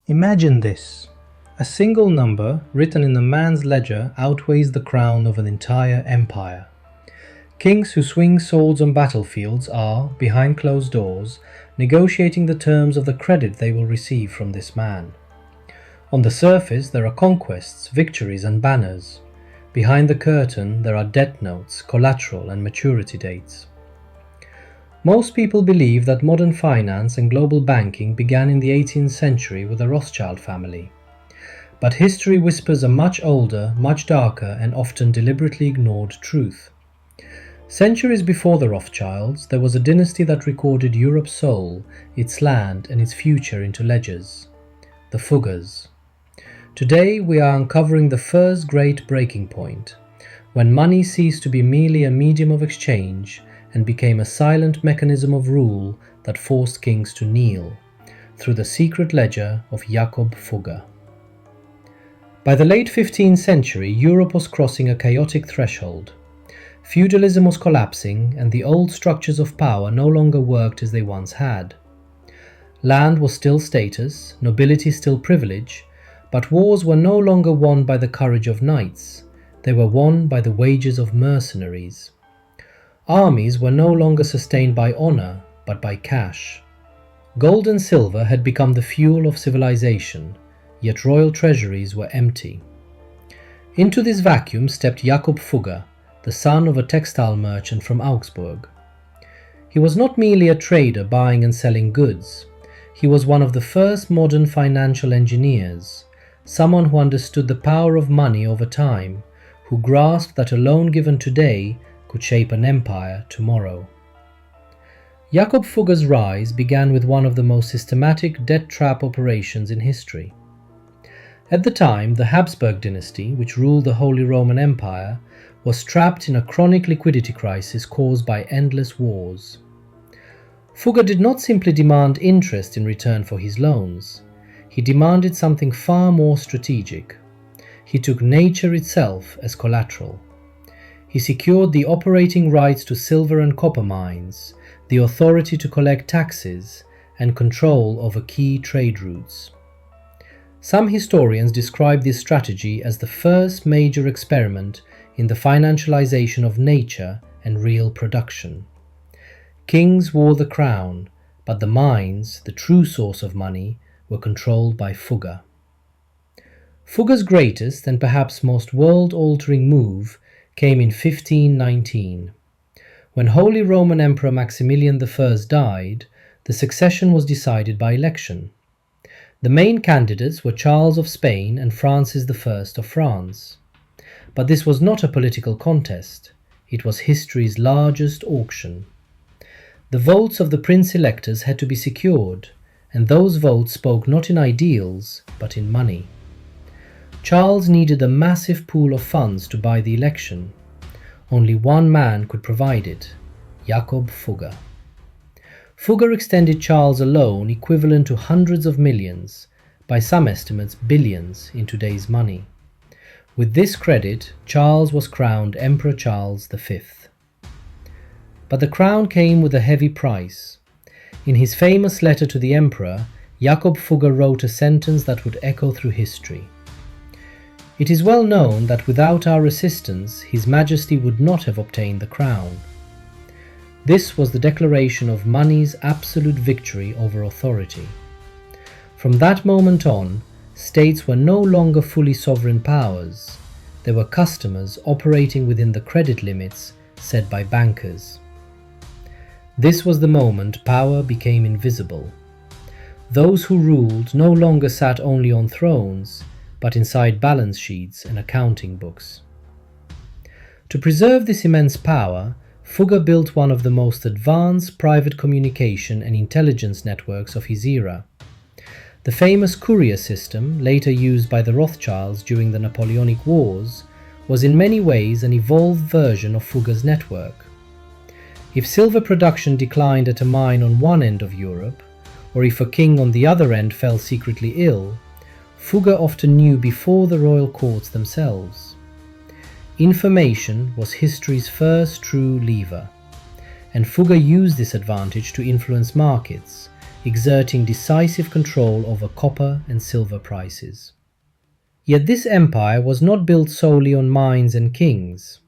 Imagine this. A single number written in a man's ledger outweighs the crown of an entire empire. Kings who swing swords on battlefields are, behind closed doors, negotiating the terms of the credit they will receive from this man. On the surface there are conquests, victories and banners. Behind the curtain there are debt notes, collateral and maturity dates. Most people believe that modern finance and global banking began in the 18th century with the Rothschild family. But history whispers a much older, much darker and often deliberately ignored truth. Centuries before the Rothschilds, there was a dynasty that recorded Europe's soul, its land and its future into ledgers. The Fuggers. Today we are uncovering the first great breaking point, when money ceased to be merely a medium of exchange and became a silent mechanism of rule that forced kings to kneel, through the secret ledger of Jakob Fugger. By the late 15th century, Europe was crossing a chaotic threshold. Feudalism was collapsing, and the old structures of power no longer worked as they once had. Land was still status, nobility still privilege, but wars were no longer won by the courage of knights, they were won by the wages of mercenaries. Armies were no longer sustained by honor, but by cash. Gold and silver had become the fuel of civilization, yet royal treasuries were empty. Into this vacuum stepped Jakob Fugger, the son of a textile merchant from Augsburg. He was not merely a trader buying and selling goods. He was one of the first modern financial engineers, someone who understood the power of money over time, who grasped that a loan given today could shape an empire tomorrow. Jakob Fugger's rise began with one of the most systematic debt trap operations in history. At the time, the Habsburg dynasty, which ruled the Holy Roman Empire, was trapped in a chronic liquidity crisis caused by endless wars. Fugger did not simply demand interest in return for his loans. He demanded something far more strategic. He took nature itself as collateral. He secured the operating rights to silver and copper mines, the authority to collect taxes, and control over key trade routes. Some historians describe this strategy as the first major experiment in the financialization of nature and real production. Kings wore the crown, but the mines, the true source of money, were controlled by Fugger. Fugger's greatest and perhaps most world-altering move came in 1519. When Holy Roman Emperor Maximilian I died, the succession was decided by election. The main candidates were Charles of Spain and Francis I of France. But this was not a political contest. It was history's largest auction. The votes of the prince-electors had to be secured, and those votes spoke not in ideals, but in money. Charles needed a massive pool of funds to buy the election. Only one man could provide it, Jakob Fugger. Fugger extended Charles a loan equivalent to hundreds of millions, by some estimates billions in today's money. With this credit, Charles was crowned Emperor Charles V. But the crown came with a heavy price. In his famous letter to the emperor, Jakob Fugger wrote a sentence that would echo through history. It is well known that without our assistance, His Majesty would not have obtained the crown. This was the declaration of money's absolute victory over authority. From that moment on, states were no longer fully sovereign powers. They were customers operating within the credit limits set by bankers. This was the moment power became invisible. Those who ruled no longer sat only on thrones, but inside balance sheets and accounting books. To preserve this immense power, Fugger built one of the most advanced private communication and intelligence networks of his era. The famous courier system, later used by the Rothschilds during the Napoleonic Wars, was in many ways an evolved version of Fugger's network. If silver production declined at a mine on one end of Europe, or if a king on the other end fell secretly ill, Fugger often knew before the royal courts themselves. Information was history's first true lever, and Fugger used this advantage to influence markets, exerting decisive control over copper and silver prices. Yet this empire was not built solely on mines and kings.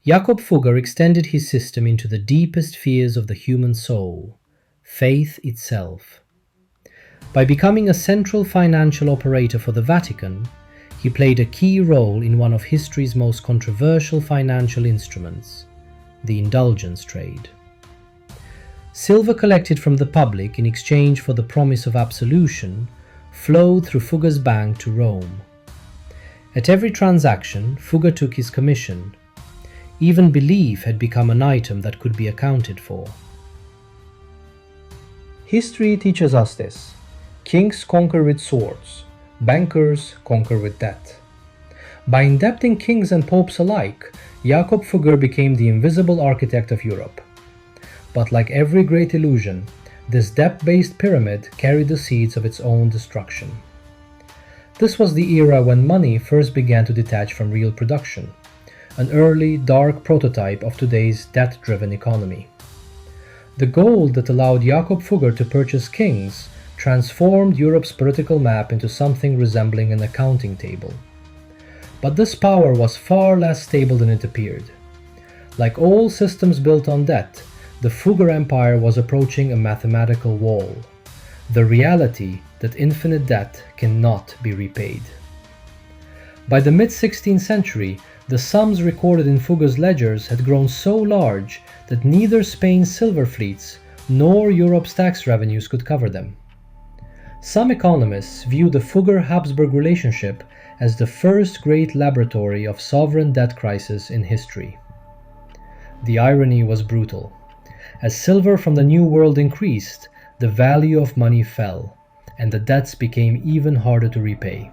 Jakob Fugger extended his system into the deepest fears of the human soul, faith itself. By becoming a central financial operator for the Vatican, he played a key role in one of history's most controversial financial instruments, the indulgence trade. Silver collected from the public in exchange for the promise of absolution flowed through Fugger's bank to Rome. At every transaction, Fugger took his commission. Even belief had become an item that could be accounted for. History teaches us this. Kings conquer with swords, bankers conquer with debt. By indebting kings and popes alike, Jakob Fugger became the invisible architect of Europe. But like every great illusion, this debt-based pyramid carried the seeds of its own destruction. This was the era when money first began to detach from real production, an early, dark prototype of today's debt-driven economy. The gold that allowed Jakob Fugger to purchase kings transformed Europe's political map into something resembling an accounting table. But this power was far less stable than it appeared. Like all systems built on debt, the Fugger Empire was approaching a mathematical wall, the reality that infinite debt cannot be repaid. By the mid-16th century, the sums recorded in Fugger's ledgers had grown so large that neither Spain's silver fleets nor Europe's tax revenues could cover them. Some economists view the Fugger-Habsburg relationship as the first great laboratory of sovereign debt crisis in history. The irony was brutal. As silver from the New World increased, the value of money fell, and the debts became even harder to repay.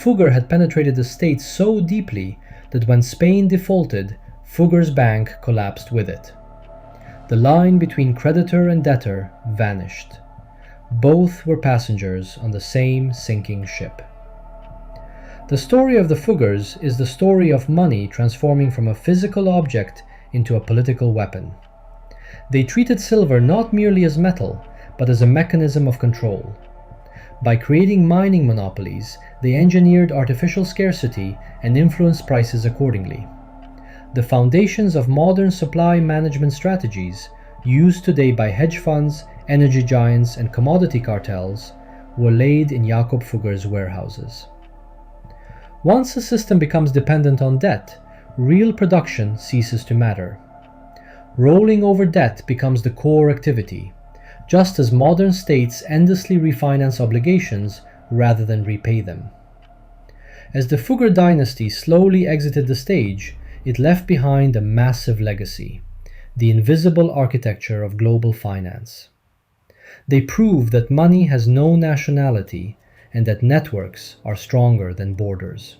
Fugger had penetrated the state so deeply that when Spain defaulted, Fugger's bank collapsed with it. The line between creditor and debtor vanished. Both were passengers on the same sinking ship. The story of the Fuggers is the story of money transforming from a physical object into a political weapon. They treated silver not merely as metal, but as a mechanism of control. By creating mining monopolies, they engineered artificial scarcity and influenced prices accordingly. The foundations of modern supply management strategies, used today by hedge funds, energy giants, and commodity cartels, were laid in Jakob Fugger's warehouses. Once a system becomes dependent on debt, real production ceases to matter. Rolling over debt becomes the core activity, just as modern states endlessly refinance obligations rather than repay them. As the Fugger dynasty slowly exited the stage, it left behind a massive legacy, the invisible architecture of global finance. They proved that money has no nationality and that networks are stronger than borders.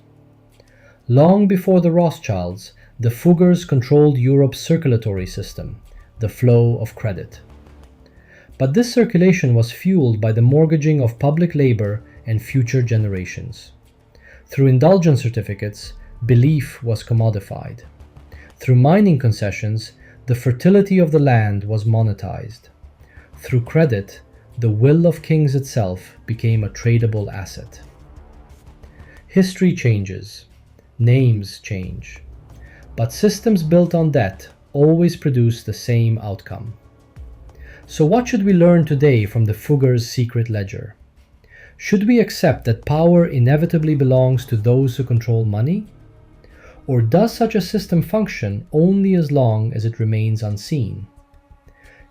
Long before the Rothschilds, the Fuggers controlled Europe's circulatory system, the flow of credit. But this circulation was fueled by the mortgaging of public labor and future generations. Through indulgence certificates, belief was commodified. Through mining concessions, the fertility of the land was monetized. Through credit, the will of kings itself became a tradable asset. History changes, names change, but systems built on debt always produce the same outcome. So what should we learn today from the Fuggers' secret ledger? Should we accept that power inevitably belongs to those who control money? Or does such a system function only as long as it remains unseen?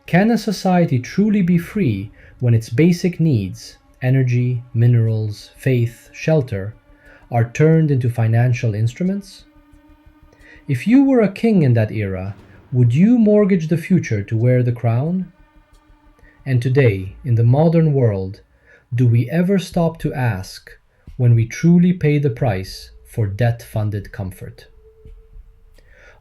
Can a society truly be free when its basic needs, energy, minerals, faith, shelter, are turned into financial instruments? If you were a king in that era, would you mortgage the future to wear the crown? And today, in the modern world, do we ever stop to ask when we truly pay the price for debt-funded comfort?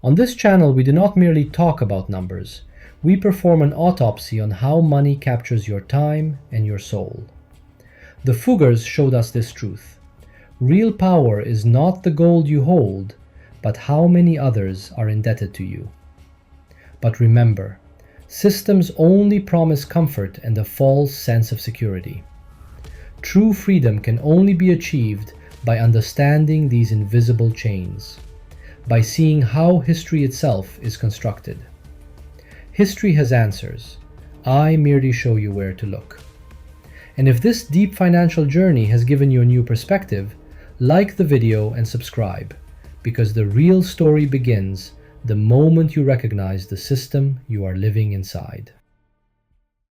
On this channel, we do not merely talk about numbers. We perform an autopsy on how money captures your time and your soul. The Fuggers showed us this truth. Real power is not the gold you hold, but how many others are indebted to you. But remember, Systems only promise comfort and a false sense of security. True freedom can only be achieved by understanding these invisible chains, by seeing how history itself is constructed. History has answers. I merely show you where to look. And if this deep financial journey has given you a new perspective, like the video and subscribe, because the real story begins the moment you recognize the system you are living inside.